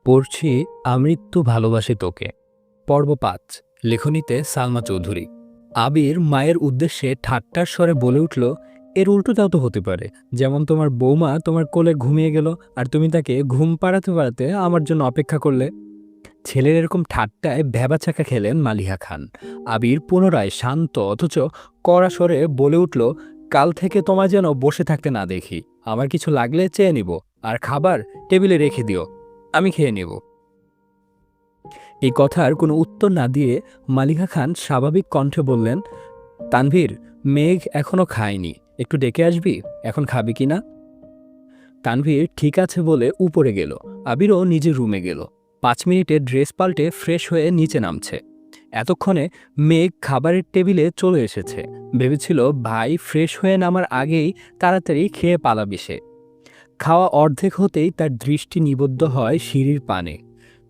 পড়ছি আমৃত্যু ভালোবাসি তোকে। পর্ব ৫। লেখনীতে সালমা চৌধুরী। আবির মায়ের উদ্দেশ্যে ঠাট্টার স্বরে বলে উঠল, এর উল্টোটাও তো হতে পারে। যেমন তোমার বৌমা তোমার কোলে ঘুমিয়ে গেল আর তুমি তাকে ঘুম পাড়াতে পাড়াতে আমার জন্য অপেক্ষা করলে। ছেলের এরকম ঠাট্টায় ভ্যাবাচাকা খেলেন মালিহা খান। আবির পুনরায় শান্ত অথচ কড়া স্বরে বলে উঠল, কাল থেকে তোমায় যেন বসে থাকতে না দেখি। আমার কিছু লাগলে চেয়ে নিব, আর খাবার টেবিলে রেখে দিও, আমি খেয়ে নেব। এই কথার কোনো উত্তর না দিয়ে মালিহা খান স্বাভাবিক কণ্ঠে বললেন, তানভীর, মেঘ এখনো খায়নি, একটু ডেকে আসবি, এখন খাবি কি না? তানভীর ঠিক আছে বলে উপরে গেল। আবিরও নিজের রুমে গেল। ৫ মিনিটে ড্রেস পাল্টে ফ্রেশ হয়ে নিচে নামছে। এতক্ষণে মেঘ খাবারের টেবিলে চলে এসেছে। ভেবেছিল ভাই ফ্রেশ হয়ে নামার আগেই তাড়াতাড়ি খেয়ে পালাবি সে। খাওয়া অর্ধেক হতেই তার দৃষ্টি নিবদ্ধ হয় সিঁড়ির পানে।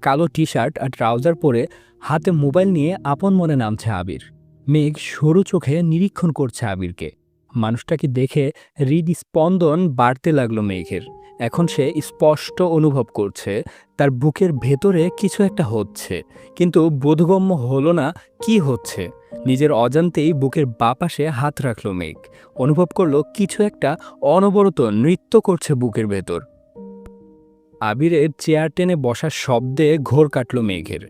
কালো টি শার্ট আর ট্রাউজার পরে হাতে মোবাইল নিয়ে আপন মনে নামছে আবির। মেঘ সরু চোখে নিরীক্ষণ করছে আবিরকে। মানুষটাকে দেখে হৃদস্পন্দন বাড়তে লাগলো মেঘের। এখন সে স্পষ্ট অনুভব করছে তার বুকের ভেতরে কিছু একটা হচ্ছে, কিন্তু বোধগম্য হলো না কি হচ্ছে। নিজের অজান্তেই বুকের বাপাশে হাত রাখলো মেঘ। অনুভব করলো কিছু একটা অনবরত নৃত্য করছে বুকের ভেতর। আবিরের চেয়ার টেনে বসার শব্দে ঘোর কাটল মেঘের।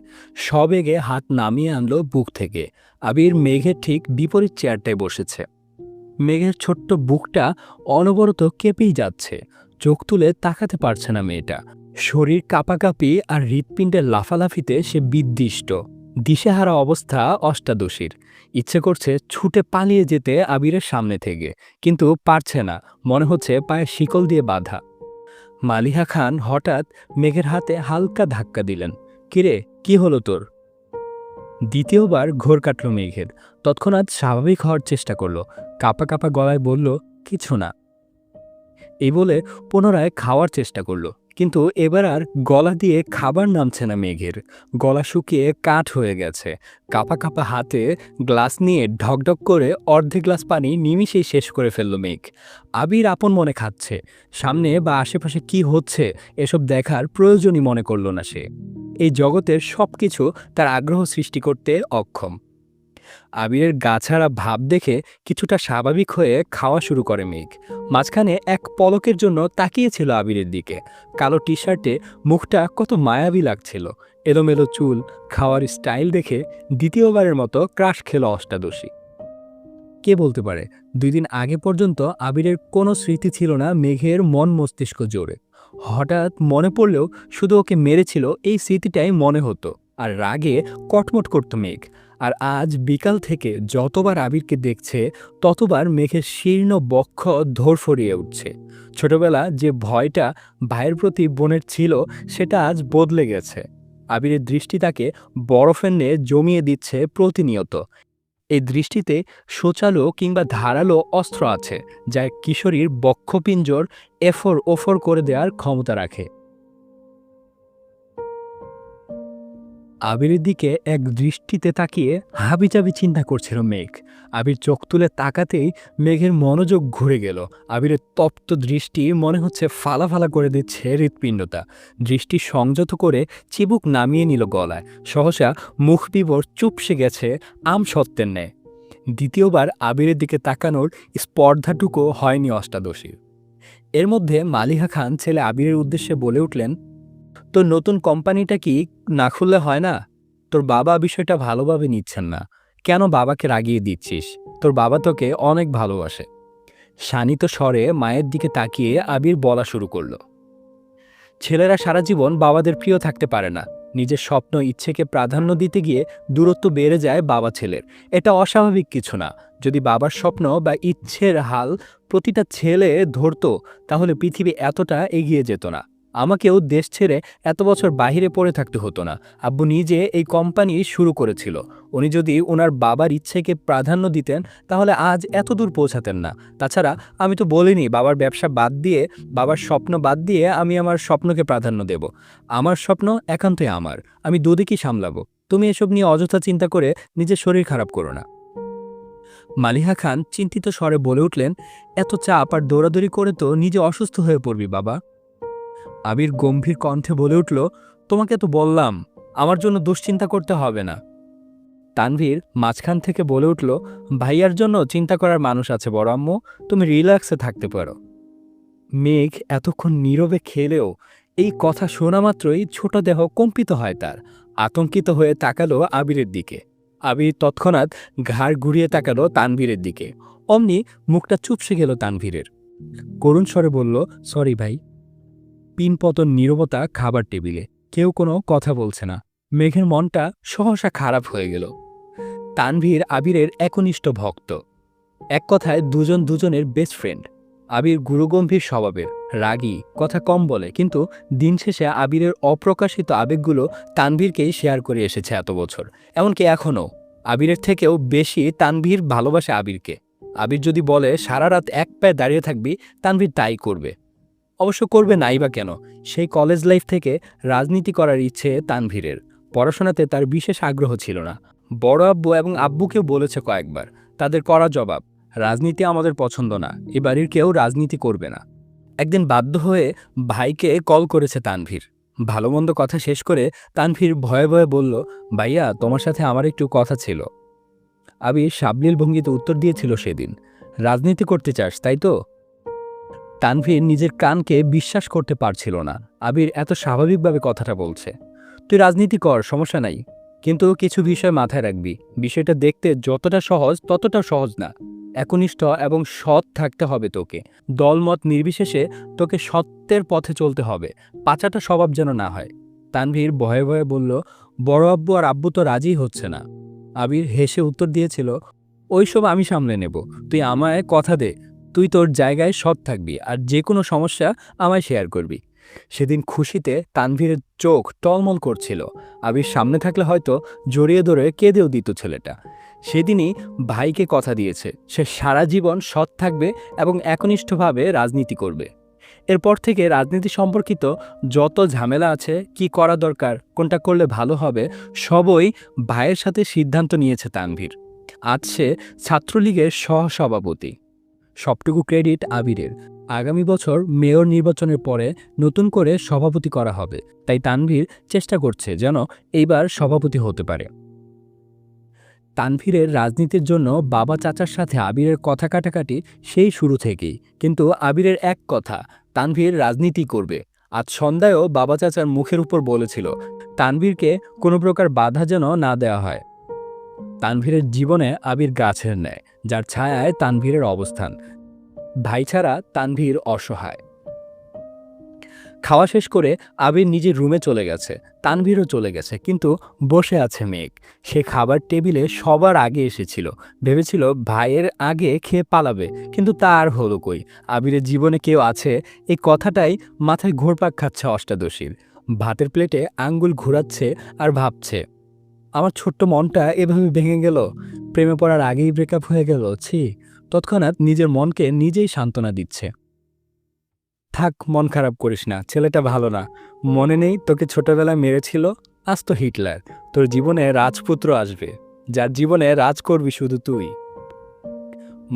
সবেগে হাত নামিয়ে আনলো বুক থেকে। আবির মেঘের ঠিক বিপরীত চেয়ারটায় বসেছে। মেঘের ছোট্ট বুকটা অনবরত কেঁপেই যাচ্ছে। চোখ তুলে তাকাতে পারছে না মেয়েটা। শরীর কাঁপাকাঁপি আর হৃৎপিণ্ডের লাফালাফিতে সে বিদ্বিষ্ট। দিশেহারা অবস্থা অষ্টাদশীর। ইচ্ছে করছে ছুটে পালিয়ে যেতে আবিরের সামনে থেকে, কিন্তু পারছে না। মনে হচ্ছে পায়ে শিকল দিয়ে বাঁধা। মালিহা খান হঠাৎ মেঘের হাতে হালকা ধাক্কা দিলেন। কিরে, কি হলো তোর? দ্বিতীয়বার ঘোর কাটল মেঘের। তৎক্ষণাৎ স্বাভাবিক হওয়ার চেষ্টা করলো। কাঁপা কাঁপা গলায় বলল, কিছু না। এই বলে পুনরায় খাওয়ার চেষ্টা করলো, কিন্তু এবার আর গলা দিয়ে খাবার নামছে না মেঘের। গলা শুকিয়ে কাঠ হয়ে গেছে। কাঁপা কাঁপা হাতে গ্লাস নিয়ে ঢকঢক করে অর্ধেক গ্লাস পানি নিমিষেই শেষ করে ফেলল মেঘ। আবির আপন মনে খাচ্ছে। সামনে বা আশেপাশে কি হচ্ছে এসব দেখার প্রয়োজনই মনে করল না সে। এই জগতের সব কিছু তার আগ্রহ সৃষ্টি করতে অক্ষম। আবিরের গাছাড়া ভাব দেখে কিছুটা স্বাভাবিক হয়ে খাওয়া শুরু করে মেঘ। মাঝখানে এক পলকের জন্য তাকিয়েছিল আবিরের দিকে। কালো টি শার্টে মুখটা কত মায়াবী লাগছিল। এলোমেলো চুল, খাওয়ার স্টাইল দেখে দ্বিতীয়বারের মতো ক্রাশ খেল অষ্টাদশী। কে বলতে পারে ২ দিন আগে পর্যন্ত আবিরের কোনো স্মৃতি ছিল না মেঘের মন মস্তিষ্ক জোরে। হঠাৎ মনে পড়লেও শুধু ওকে মেরেছিল এই স্মৃতিটাই মনে হতো, আর রাগে কটমট করত মেঘ। আর আজ বিকাল থেকে যতবার আবিরকে দেখছে ততবার মেঘের শীর্ণ বক্ষ ধড়ফড়িয়ে উঠছে। ছোটবেলা যে ভয়টা ভাইয়ের প্রতি বোনের ছিল সেটা আজ বদলে গেছে। আবিরের দৃষ্টি তাকে বরফের ন্যায় জমিয়ে দিচ্ছে প্রতিনিয়ত। এই দৃষ্টিতে শোচালো কিংবা ধারালো অস্ত্র আছে, যা এক কিশোরীর বক্ষপিঞ্জর এফর ওফর করে দেওয়ার ক্ষমতা রাখে। আবিরের দিকে এক দৃষ্টিতে তাকিয়ে হাবিজাবি চিন্তা করছিল মেঘ। আবির চোখ তুলে তাকাতেই মেঘের মনোযোগ ঘুরে গেল। আবিরের তপ্ত দৃষ্টি মনে হচ্ছে ফালা ফালা করে দিচ্ছে হৃৎপিণ্ডটা। দৃষ্টি সংযত করে চিবুক নামিয়ে নিল গলায়। সহসা মুখ বিবর চুপসে গেছে আম সত্ত্বের ন্যায়। দ্বিতীয়বার আবিরের দিকে তাকানোর স্পর্ধাটুকু হয়নি অষ্টাদশীর। এর মধ্যে মালিহা খান ছেলে আবিরের উদ্দেশ্যে বলে উঠলেন, তোর নতুন কোম্পানিটা কি না খুললে হয় না? তোর বাবা বিষয়টা ভালোভাবে নিচ্ছেন না। কেন বাবাকে রাগিয়ে দিচ্ছিস? তোর বাবা তোকে অনেক ভালোবাসে। শানিত স্বরে মায়ের দিকে তাকিয়ে আবির বলা শুরু করল, ছেলেরা সারা জীবন বাবাদের প্রিয় থাকতে পারে না। নিজের স্বপ্ন ইচ্ছেকে প্রাধান্য দিতে গিয়ে দূরত্ব বেড়ে যায় বাবা ছেলের। এটা অস্বাভাবিক কিছু না। যদি বাবার স্বপ্ন বা ইচ্ছের হাল প্রতিটা ছেলে ধরতো, তাহলে পৃথিবী এতটা এগিয়ে যেত না। আমাকেও দেশ ছেড়ে এত বছর বাহিরে পড়ে থাকতে হতো না। আব্বু নিজে এই কোম্পানি শুরু করেছিল। উনি যদি ওনার বাবার ইচ্ছেকে প্রাধান্য দিতেন তাহলে আজ এত দূর পৌঁছাতেন না। তাছাড়া আমি তো বলিনি বাবার ব্যবসা বাদ দিয়ে, বাবার স্বপ্ন বাদ দিয়ে আমি আমার স্বপ্নকে প্রাধান্য দেব। আমার স্বপ্ন একান্তই আমার, আমি দুদিকই সামলাবো। তুমি এসব নিয়ে অযথা চিন্তা করে নিজের শরীর খারাপ করো না। মালিহা খান চিন্তিত স্বরে বলে উঠলেন, এত চাপ আর দৌড়াদৌড়ি করে তো নিজে অসুস্থ হয়ে পড়বি বাবা। আবির গম্ভীর কণ্ঠে বলে উঠল, তোমাকে তো বললাম আমার জন্য দুশ্চিন্তা করতে হবে না। তানভীর মাঝখান থেকে বলে উঠল, ভাইয়ার জন্য চিন্তা করার মানুষ আছে বড় আম্মু, তুমি রিল্যাক্সে থাকতে পারো। মেঘ এতক্ষণ নীরবে খেলেও এই কথা শোনা মাত্রই ছোট দেহ কম্পিত হয় তার। আতঙ্কিত হয়ে তাকালো আবিরের দিকে। আবির তৎক্ষণাৎ ঘাড় ঘুরিয়ে তাকালো তানভীরের দিকে। অমনি মুখটা চুপসে গেল তানভীরের। করুণ স্বরে বলল, সরি ভাই। পিনপতন নীরবতা খাবার টেবিলে, কেউ কোনো কথা বলছে না। মেঘের মনটা সহসা খারাপ হয়ে গেল। তানভীর আবিরের একনিষ্ঠ ভক্ত, এক কথায় দুজন দুজনের বেস্ট ফ্রেন্ড। আবির গুরুগম্ভীর স্বভাবের, রাগী, কথা কম বলে, কিন্তু দিন শেষে আবিরের অপ্রকাশিত আবেগগুলো তানভীরকেই শেয়ার করে এসেছে এত বছর। এমনকি এখনও আবিরের থেকেও বেশি তানভীর ভালোবাসে আবিরকে। আবির যদি বলে সারা রাত এক পায়ে দাঁড়িয়ে থাকবি, তানভীর তাই করবে। অবশ্য করবে নাই বা কেন, সেই কলেজ লাইফ থেকে রাজনীতি করার ইচ্ছে তানভীরের। পড়াশোনাতে তার বিশেষ আগ্রহ ছিল না। বড় আব্বু এবং আব্বুকেও বলেছে কয়েকবার, তাদের করা জবাব, রাজনীতি আমাদের পছন্দ না, এ বাড়ির কেউ রাজনীতি করবে না। একদিন বাধ্য হয়ে ভাইকে কল করেছে তানভীর। ভালো মন্দ কথা শেষ করে তানভীর ভয়ে ভয়ে বলল, ভাইয়া তোমার সাথে আমার একটু কথা ছিল। আবির সাবলীল ভঙ্গিতে উত্তর দিয়েছিল সেদিন, রাজনীতি করতে চাস তাই তো? তানভীর নিজের কানকে বিশ্বাস করতে পারছিল না। আবির এত স্বাভাবিকভাবে কথাটা বলছে। তুই রাজনীতি কর, সমস্যা নাই, কিন্তু কিছু বিষয় মাথায় রাখবি। বিষয়টা দেখতে যতটা সহজ ততটা সহজ না। একনিষ্ঠ এবং সৎ থাকতে হবে তোকে। দলমত নির্বিশেষে তোকে সত্যের পথে চলতে হবে। পাচাটা স্বভাব যেন না হয়। তানভীর ভয়ে ভয়ে বলল, বড় আব্বু আর আব্বু তো রাজিই হচ্ছে না। আবির হেসে উত্তর দিয়েছিল, ওইসব আমি সামলে নেব, তুই আমায় কথা দে, তুই তোর জায়গায় সৎ থাকবি আর যে কোনো সমস্যা আমায় শেয়ার করবি। সেদিন খুশিতে তানভীরের চোখ টলমল করছিল। আবির সামনে থাকলে হয়তো জড়িয়ে ধরে কেঁদেও দিত ছেলেটা। সেদিনই ভাইকে কথা দিয়েছে, সে সারা জীবন সৎ থাকবে এবং একনিষ্ঠভাবে রাজনীতি করবে। এরপর থেকে রাজনীতি সম্পর্কিত যত ঝামেলা আছে, কি করা দরকার, কোনটা করলে ভালো হবে, সবই ভাইয়ের সাথে সিদ্ধান্ত নিয়েছে তানভীর। আজ সে ছাত্রলীগের সহসভাপতি। সবটুকু ক্রেডিট আবিরের। আগামী বছর মেয়র নির্বাচনের পরে নতুন করে সভাপতি করা হবে, তাই তানভীর চেষ্টা করছে যেন এইবার সভাপতি হতে পারে। তানভীরের রাজনীতির জন্য বাবা চাচার সাথে আবিরের কথা কাটাকাটি সেই শুরু থেকেই, কিন্তু আবিরের এক কথা, তানভীর রাজনীতি করবে। আজ সন্ধ্যায়ও বাবা চাচার মুখের উপর বলেছিল তানভীরকে কোনো প্রকার বাধা যেন না দেওয়া হয়। তানভীরের জীবনে আবির গাছের ন্যায়, যার ছায়ায় তানভীরের অবস্থান। ভাই ছাড়া তানভীর অসহায়। খাওয়া শেষ করে আবির নিজের রুমে চলে গেছে, তানভীরও চলে গেছে, কিন্তু বসে আছে মেঘ। সে খাবার টেবিলে সবার আগে এসেছিল, ভেবেছিল ভাইয়ের আগে খেয়ে পালাবে, কিন্তু তা আর হলো কই। আবিরের জীবনে কেউ আছে, এই কথাটাই মাথায় ঘুরপাক খাচ্ছে অষ্টাদশীর। ভাতের প্লেটে আঙ্গুল ঘুরাচ্ছে আর ভাবছে, আমার ছোট্ট মনটা এভাবে ভেঙে গেল, প্রেমে পড়ার আগেই ব্রেকআপ হয়ে গেল, ছি। তৎক্ষণাৎ নিজের মনকে নিজেই সান্ত্বনা দিচ্ছে, থাক মন খারাপ করিস না, ছেলেটা ভালো না। মনে নেই তোকে ছোটবেলায় মেরেছিল, আজ তো হিটলার। তোর জীবনে রাজপুত্র আসবে, যার জীবনে রাজ করবি শুধু তুই।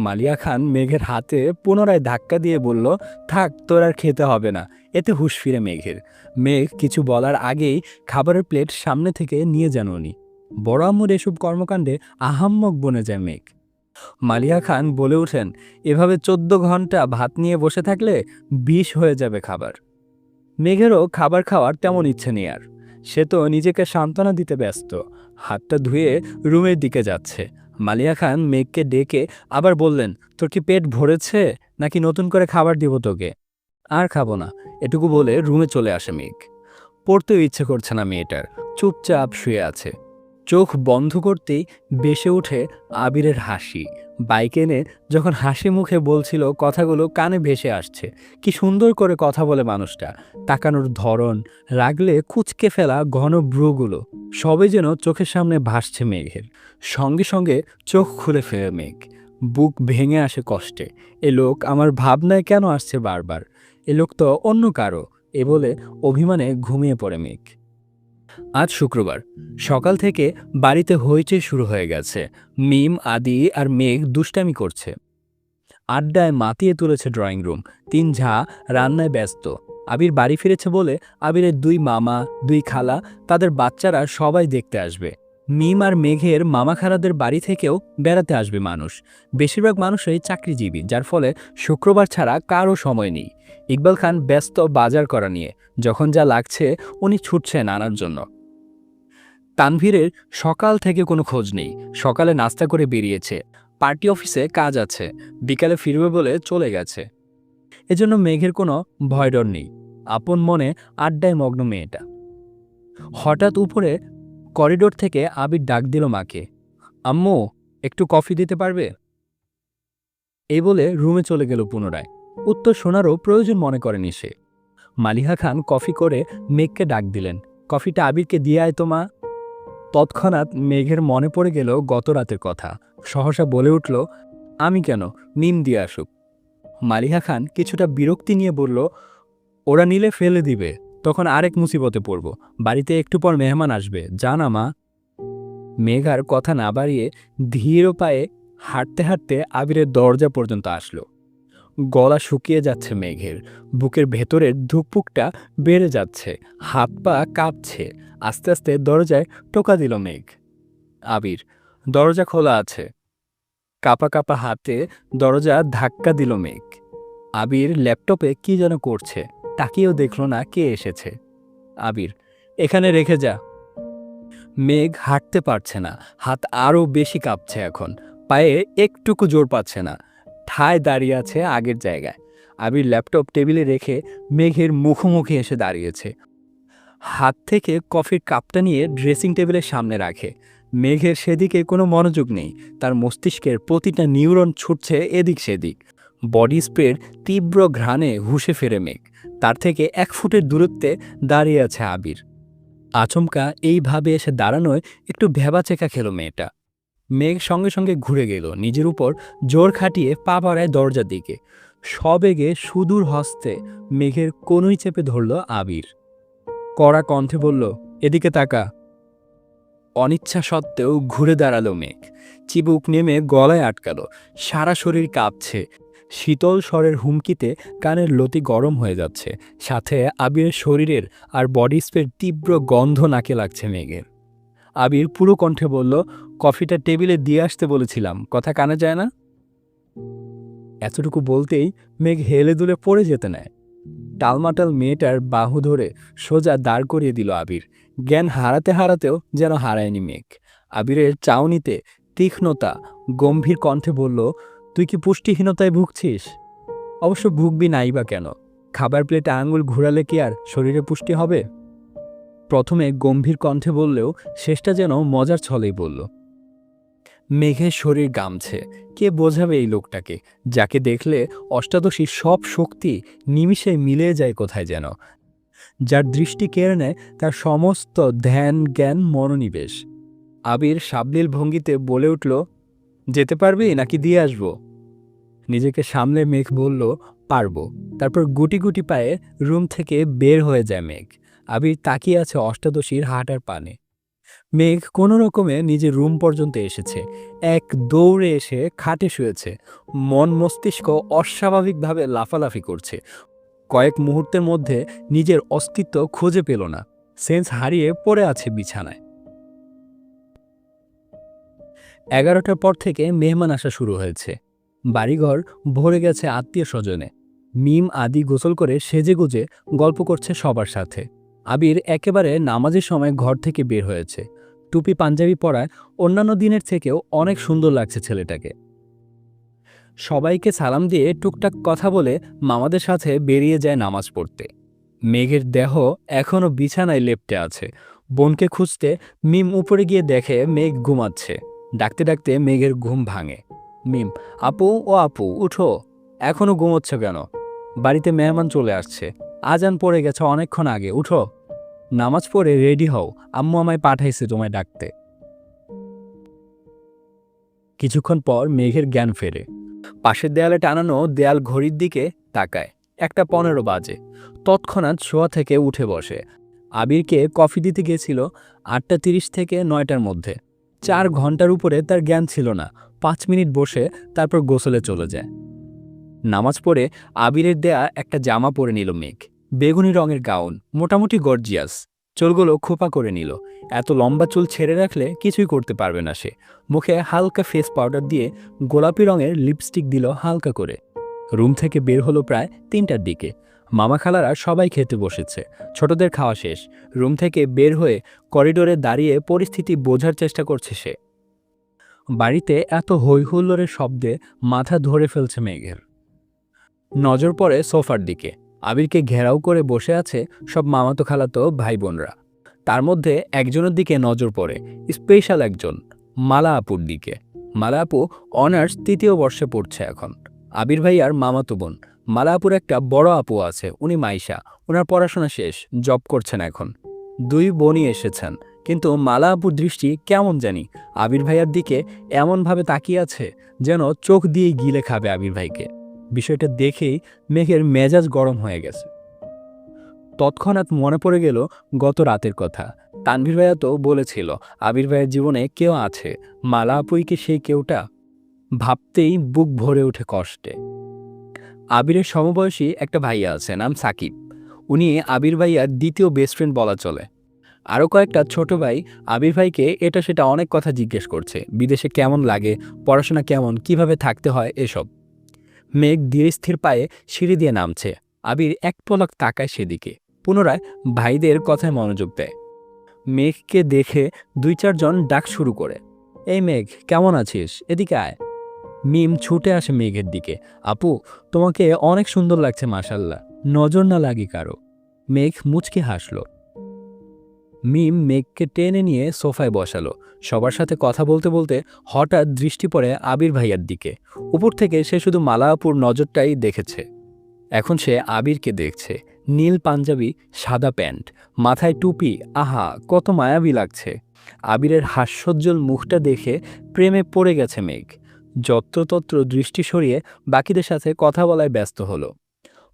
মালিয়া খান মেঘের হাতে পুনরায় ধাক্কা দিয়ে বলল, থাক তোর আর খেতে হবে না। এতে হুঁশ ফিরে মেঘের। মেঘ কিছু বলার আগেই খাবারের প্লেট সামনে থেকে নিয়ে যেন উনি। বড় আম্মুর এসব কর্মকাণ্ডে আহাম্মক বনে যায় মেঘ। মালিয়া খান বলে ওঠেন, এভাবে 14 ঘন্টা ভাত নিয়ে বসে থাকলে বিষ হয়ে যাবে খাবার। মেঘেরও খাবার খাওয়ার তেমন ইচ্ছে নেই আর। সে তো নিজেকে সান্ত্বনা দিতে ব্যস্ত। হাতটা ধুয়ে রুমের দিকে যাচ্ছে। মালিয়া খান মেঘকে ডেকে আবার বললেন, তোর কি পেট ভরেছে, নাকি নতুন করে খাবার দিব তোকে? আর খাবো না, এটুকু বলে রুমে চলে আসে মেঘ। পড়তেও ইচ্ছে করছে না মেয়েটার, চুপচাপ শুয়ে আছে। চোখ বন্ধ করতেই বেসে ওঠে আবিরের হাসি। বাইক এনে যখন হাসি মুখে বলছিল, কথাগুলো কানে ভেসে আসছে। কি সুন্দর করে কথা বলে মানুষটা, তাকানোর ধরন, রাগলে কুঁচকে ফেলা ঘন ব্রুগুলো, সবে যেন চোখের সামনে ভাসছে মেঘের। সঙ্গে সঙ্গে চোখ খুলে ফেলে মেঘ। বুক ভেঙে আসে কষ্টে। এ লোক আমার ভাবনায় কেন আসছে বারবার? এ লোক তো অন্য কারো, এ বলে অভিমানে ঘুমিয়ে পড়ে মেঘ। আজ শুক্রবার সকাল থেকে বাড়িতে হইচই শুরু হয়ে গেছে। মিম, আদি আর মেঘ দুষ্টামি করছে। আড্ডায় মাতিয়ে তুলেছে ড্রয়িং রুম। 3 ঝা রান্নায় ব্যস্ত। আবির বাড়ি ফিরেছে বলে আবিরের 2 মামা, 2 খালা, তাদের বাচ্চারা সবাই দেখতে আসবে। মিম আর মেঘের মামা খালাদের বাড়ি থেকেও বেড়াতে আসবে মানুষ। বেশিরভাগ মানুষই চাকরিজীবী, যার ফলে শুক্রবার ছাড়া কারও সময় নেই। ইকবাল খান ব্যস্ত বাজার করা নিয়ে, যখন যা লাগছে উনি ছুটছেন আনার জন্য। তানভীরের সকাল থেকে কোনো খোঁজ নেই। সকালে নাস্তা করে বেরিয়েছে, পার্টি অফিসে কাজ আছে, বিকালে ফিরবে বলে চলে গেছে। এজন্য মেঘের কোনো ভয়ডর নেই। আপন মনে আড্ডায় মগ্ন মেয়েটা। হঠাৎ উপরে করিডোর থেকে আবির ডাক দিল মাকে, আম্মু একটু কফি দিতে পারবে? এই বলে রুমে চলে গেল পুনরায়। উত্তর শোনারও প্রয়োজন মনে করেনি সে। মালিহা খান কফি করে মেঘকে ডাক দিলেন, কফিটা আবিরকে দিয়ে আয় তো মা। তৎক্ষণাৎ মেঘের মনে পড়ে গেল গত রাতের কথা। সহসা বলে উঠল, আমি কেন, মিম দিয়ে আসুক। মালিহা খান কিছুটা বিরক্তি নিয়ে বলল, ওরা নিলে ফেলে দিবে, তখন আরেক মুসিবতে পড়ব। বাড়িতে একটু পর মেহমান আসবে, জানা মা। মেঘ আর কথা না বাড়িয়ে ধীর পায়ে হাঁটতে হাঁটতে আবিরের দরজা পর্যন্ত আসলো। গলা শুকিয়ে যাচ্ছে মেঘের, বুকের ভেতরের ধুকপুকটা বেড়ে যাচ্ছে, হাত পা কাঁপছে। আস্তে আস্তে দরজায় টোকা দিল মেঘ। আবির, দরজা খোলা আছে। কাঁপা কাঁপা হাতে দরজা ধাক্কা দিল মেঘ। আবির ল্যাপটপে কি যেন করছে, তাকিয়েও দেখল না কে এসেছে। আবির, এখানে রেখে যা। মেঘ হাঁটতে পারছে না, হাত আরও বেশি কাঁপছে এখন, পায়ে একটুকু জোর পাচ্ছে না, ঠায় দাঁড়িয়ে আছে আগের জায়গায়। আবির ল্যাপটপ টেবিলে রেখে মেঘের মুখোমুখি এসে দাঁড়িয়েছে। হাত থেকে কফির কাপটা নিয়ে ড্রেসিং টেবিলের সামনে রাখে। মেঘের সেদিকে কোনো মনোযোগ নেই, তার মস্তিষ্কের প্রতিটা নিউরন ছুটছে এদিক সেদিক। বডি স্প্রের তীব্র ঘ্রাণে হুঁশে ফেরে মেঘ। তার থেকে 1 ফুটের দূরত্বে দাঁড়িয়ে আছে আবির। আচমকা এইভাবে এসে দাঁড়ানোয় একটু ভ্যাবাচেকা খেল মেয়েটা। মেঘ সঙ্গে সঙ্গে ঘুরে গেল, নিজের উপর জোর খাটিয়ে পা বাড়ায় দরজার দিকে। সবেগে সুদূর হস্তে মেঘের কনুই চেপে ধরল আবির। কড়া কণ্ঠে বলল, এদিকে তাকা। অনিচ্ছা সত্ত্বেও ঘুরে দাঁড়ালো মেঘ। চিবুক নেমে গলায় আটকালো, সারা শরীর কাঁপছে। শীতল স্বরের হুমকিতে কানের লতি গরম হয়ে যাচ্ছে, সাথে আবিরের শরীরের আর বডি স্প্রের তীব্র গন্ধ নাকে লাগছে মেঘের। আবির পুরো কণ্ঠে বলল, কফিটা টেবিলে দিয়ে আসতে বলেছিলাম, কথা কানে যায় না? এতটুকু বলতেই মেঘ হেলে দুলে পড়ে যেতে নেয়। টালমাটাল মেয়েটার বাহু ধরে সোজা দাঁড় করিয়ে দিল আবির। জ্ঞান হারাতে হারাতেও যেন হারায়নি মেঘ। আবিরের চাউনিতে তীক্ষ্ণতা, গম্ভীর কণ্ঠে বলল, তুই কি পুষ্টিহীনতায় ভুগছিস? অবশ্য ভুগবি নাই বা কেন? খাবার প্লেটে আঙুল ঘুরালে কি আর শরীরে পুষ্টি হবে? প্রথমে গম্ভীর কণ্ঠে বললেও শেষটা যেন মজার ছলেই বলল। মেঘের শরীর গামছে। কে বোঝাবে এই লোকটাকে, যাকে দেখলে অষ্টাদশীর সব শক্তি নিমিষে মিলিয়ে যায় কোথায় যেন, যার দৃষ্টি কেড়ে নেয় তার সমস্ত ধ্যান জ্ঞান মনোনিবেশ। আবির সাবলীল ভঙ্গিতে বলে উঠল, যেতে পারবি নাকি দিয়ে আসবো? নিজেকে সামলে মেঘ বলল, পারবো। তারপর গুটি গুটি পায়ে রুম থেকে বের হয়ে যায় মেঘ। আবির তাকিয়ে আছে অষ্টাদশীর হাঁটার পানে। মেঘ কোনো রকমে নিজের রুম পর্যন্ত এসেছে, এক দৌড়ে এসে খাটে শুয়েছে। মন মস্তিষ্ক অস্বাভাবিকভাবে লাফালাফি করছে। কয়েক মুহূর্তের মধ্যে নিজের অস্তিত্ব খুঁজে পেল না, সেন্স হারিয়ে পড়ে আছে বিছানায়। 11টার পর থেকে মেহমান আসা শুরু হয়েছে। বাড়িঘর ভরে গেছে আত্মীয় স্বজনে। মিম আদি গোসল করে সেজেগুজে গল্প করছে সবার সাথে। আবির একেবারে নামাজের সময় ঘর থেকে বের হয়েছে। টুপি পাঞ্জাবি পরায় অন্যান্য দিনের থেকেও অনেক সুন্দর লাগছে ছেলেটাকে। সবাইকে সালাম দিয়ে টুকটাক কথা বলে মামাদের সাথে বেরিয়ে যায় নামাজ পড়তে। মেঘের দেহ এখনও বিছানায় লেপ্টে আছে। বোনকে খুঁজতে মিম উপরে গিয়ে দেখে মেঘ ঘুমাচ্ছে। ডাকতে ডাকতে মেঘের ঘুম ভাঙে। মিম, আপু ও আপু উঠো, এখনও ঘুমোচ্ছ কেন? বাড়িতে মেহমান চলে আসছে, আজান পড়ে গেছে অনেকক্ষণ আগে, উঠো। নামাজ পড়ে রেডি হও, আম্মু আমায় পাঠাইছে তোমায় ডাকতে। কিছুক্ষণ পর মেঘের জ্ঞান ফেরে। পাশের দেয়ালে টানানো দেয়াল ঘড়ির দিকে তাকায়। 1:15 বাজে। তৎক্ষণাৎ শোয়া থেকে উঠে বসে। আবিরকে কফি দিতে গেছিল 8:30 থেকে 9টার মধ্যে। 4 ঘন্টার উপরে তার জ্ঞান ছিল না। 5 মিনিট বসে তারপর গোসলে চলে যায়। নামাজ পড়ে আবিরের দেয়া একটা জামা পরে নিল মেঘ। বেগুনি রঙের গাউন, মোটামুটি গর্জিয়াস। চুলগুলো খোপা করে নিল। এত লম্বা চুল ছেড়ে রাখলে কিছুই করতে পারবে না সে। মুখে হালকা ফেস পাউডার দিয়ে গোলাপি রঙের লিপস্টিক দিল হালকা করে। রুম থেকে বের হলো প্রায় 3টার দিকে। মামা খালারা সবাই খেতে বসেছে। ছোটদের খাওয়া শেষ। রুম থেকে বের হয়ে করিডোরে দাঁড়িয়ে পরিস্থিতি বোঝার চেষ্টা করছে সে। বাড়িতে এত হইহুল্লোড়ের শব্দে মাথা ধরে ফেলছে মেঘের। নজর পড়ে সোফার দিকে। আবিরকে ঘেরাও করে বসে আছে সব মামাতো খালাতো ভাই বোনরা। তার মধ্যে একজনের দিকে নজর পড়ে, স্পেশাল একজন, মালা আপুর দিকে। মালা আপু অনার্স 3য় বর্ষে পড়ছে এখন। আবির ভাইয়ার মামাতো বোন। মালা আপুর একটা বড় আপু আছে, উনি মাইশা। ওনার পড়াশোনা শেষ, জব করছেন এখন। 2 বোনই এসেছেন, কিন্তু মালা আপুর দৃষ্টি কেমন জানি আবির ভাইয়ার দিকে এমনভাবে তাকিয়ে আছে যেন চোখ দিয়ে গিলে খাবে আবির ভাইকে। বিষয়টা দেখেই মেঘের মেজাজ গরম হয়ে গেছে। তৎক্ষণাৎ মনে পড়ে গেল গত রাতের কথা। তানভীর ভাইয়া তো বলেছিল আবির ভাইয়ের জীবনে কেউ আছে, মালা আপুই কি সেই কেউটা? ভাবতেই বুক ভরে ওঠে কষ্টে। আবিরের সমবয়সী একটা ভাইয়া আছে, নাম সাকিব। উনি আবির ভাইয়ার 2য় বেস্ট ফ্রেন্ড বলা চলে। আরও কয়েকটা ছোট ভাই আবির ভাইকে এটা সেটা অনেক কথা জিজ্ঞেস করছে, বিদেশে কেমন লাগে, পড়াশোনা কেমন, কিভাবে থাকতে হয়, এসব। মেঘ ধীর স্থির পায়ে সিঁড়ি দিয়ে নামছে। আবির এক পলক তাকায় সেদিকে, পুনরায় ভাইদের কথায় মনোযোগ দেয়। মেঘকে দেখে 2-4 জন ডাক শুরু করে, এই মেঘ কেমন আছিস, এদিকে আয়। মিম ছুটে আসে মেঘের দিকে, আপু তোমাকে অনেক সুন্দর লাগছে মাশাল্লাহ, নজর না লাগি কারো। মেঘ মুচকে হাসল। মিম মেঘকে টেনে নিয়ে সোফায় বসালো। সবার সাথে কথা বলতে বলতে হঠাৎ দৃষ্টি পড়ে আবির ভাইয়ার দিকে। উপর থেকে সে শুধু মালা আপুর নজরটাই দেখেছে। এখন সে আবিরকে দেখছে। নীল পাঞ্জাবি, সাদা প্যান্ট, মাথায় টুপি, আহা কত মায়াবী লাগছে। আবিরের হাস্যোজ্জ্বল মুখটা দেখে প্রেমে পড়ে গেছে মেঘ। যত্রতত্র দৃষ্টি সরিয়ে বাকিদের সাথে কথা বলায় ব্যস্ত হলো।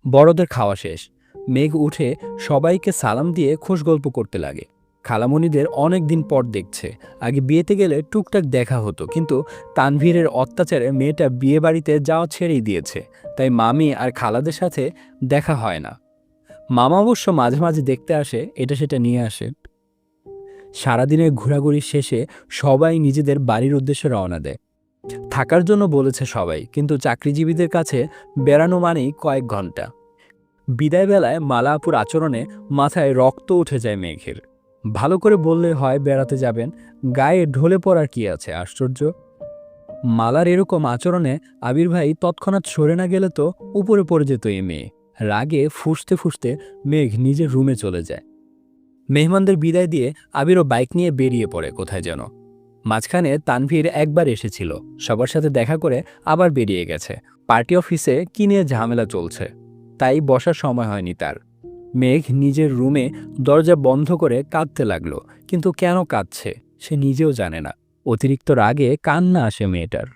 বড়দের খাওয়া শেষ। মেঘ উঠে সবাইকে সালাম দিয়ে খোশ গল্প করতে লাগে। খালামণিদের অনেক দিন পর দেখছে। আগে বিয়েতে গেলে টুকটাক দেখা হতো, কিন্তু তানভীরের অত্যাচারে মেয়েটা বিয়ে বাড়িতে যাওয়া ছেড়েই দিয়েছে। তাই মামি আর খালাদের সাথে দেখা হয় না। মামা অবশ্য মাঝে মাঝে দেখতে আসে, এটা সেটা নিয়ে আসে। সারাদিনের ঘোরাঘুরি শেষে সবাই নিজেদের বাড়ির উদ্দেশ্যে রওনা দেয়। থাকার জন্য বলেছে সবাই, কিন্তু চাকরিজীবীদের কাছে বেড়ানো মানেই কয়েক ঘন্টা। বিদায় বেলায় মালা আপুর আচরণে মাথায় রক্ত উঠে যায় মেঘের। ভালো করে বললে হয় বেড়াতে যাবেন, গায়ে ঢলে পড়ার কি আছে, আশ্চর্য। মালার এরকম আচরণে আবির ভাই তৎক্ষণাৎ সরে না গেলে তো উপরে পড়ে যেত এই মেয়ে। রাগে ফুঁসতে ফুঁসতে মেঘ নিজের রুমে চলে যায়। মেহমানদের বিদায় দিয়ে আবিরও বাইক নিয়ে বেরিয়ে পড়ে কোথায় যেন। মাঝখানে তানভীর একবার এসেছিল, সবার সাথে দেখা করে আবার বেরিয়ে গেছে। পার্টি অফিসে কি নিয়ে ঝামেলা চলছে, তাই বসার সময় হয়নি তার। মেঘ নিজের রুমে দরজা বন্ধ করে কাঁদতে লাগলো, কিন্তু কেন কাঁদছে সে নিজেও জানে না। অতিরিক্ত রাগে কান্না আসে মেয়েটার।